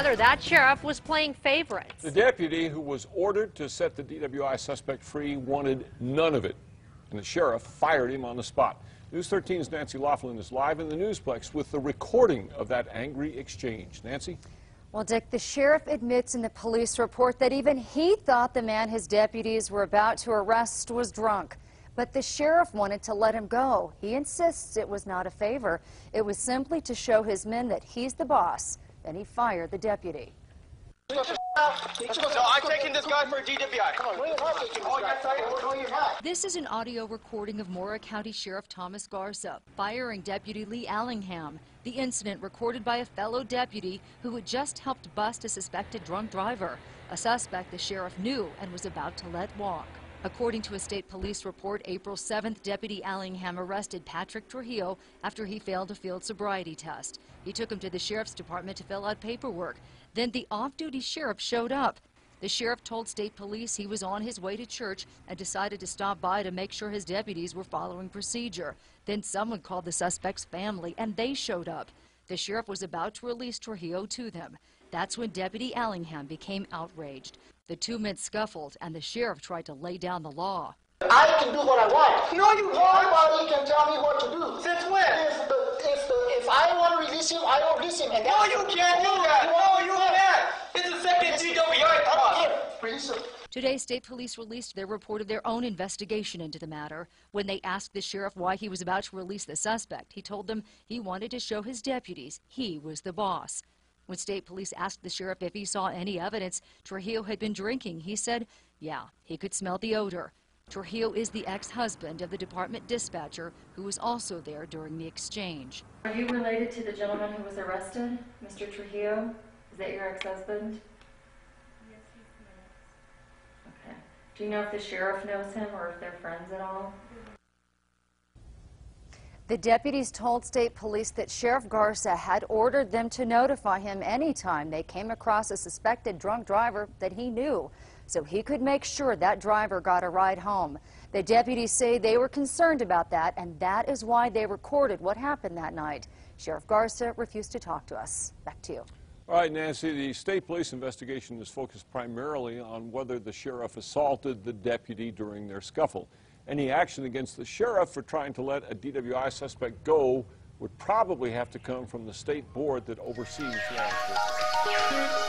together, that sheriff was playing favorites. The deputy who was ordered to set the DWI suspect free wanted none of it, and the sheriff fired him on the spot. News 13's Nancy Laughlin is live in the Newsplex with the recording of that angry exchange. Nancy? Well, Dick, the sheriff admits in the police report that even he thought the man his deputies were about to arrest was drunk. But the sheriff wanted to let him go. He insists it was not a favor. It was simply to show his men that he's the boss. Then he fired the deputy. So I'm taking this guy for a DWI. This is an audio recording of Mora County Sheriff Thomas Garza firing Deputy Lee Allingham. The incident recorded by a fellow deputy who had just helped bust a suspected drunk driver, a suspect the sheriff knew and was about to let walk. According to a state police report, April 7th, Deputy Allingham arrested Patrick Trujillo after he failed a field sobriety test. He took him to the sheriff's department to fill out paperwork. Then the off-duty sheriff showed up. The sheriff told state police he was on his way to church and decided to stop by to make sure his deputies were following procedure. Then someone called the suspect's family and they showed up. The sheriff was about to release Trujillo to them. That's when Deputy Allingham became outraged. The two men scuffled and the sheriff tried to lay down the law. I can do what I want. No, you can't. Nobody can tell me what to do. Since when? If I want to release him, I will release him. And No, you can't do that. No, you can't. It's a second DWI process. Release him. Today, state police released their report of their own investigation into the matter. When they asked the sheriff why he was about to release the suspect, he told them he wanted to show his deputies he was the boss. When state police asked the sheriff if he saw any evidence Trujillo had been drinking, he said, yeah, he could smell the odor. Trujillo is the ex-husband of the department dispatcher who was also there during the exchange. Are you related to the gentleman who was arrested, Mr. Trujillo? Is that your ex-husband? Yes, he's my ex. Okay. Do you know if the sheriff knows him or if they're friends at all? The deputies told state police that Sheriff Garza had ordered them to notify him anytime they came across a suspected drunk driver that he knew, so he could make sure that driver got a ride home. The deputies say they were concerned about that, and that is why they recorded what happened that night. Sheriff Garza refused to talk to us. Back to you. All right, Nancy, the state police investigation is focused primarily on whether the sheriff assaulted the deputy during their scuffle. Any action against the sheriff for trying to let a DWI suspect go would probably have to come from the state board that oversees law enforcement.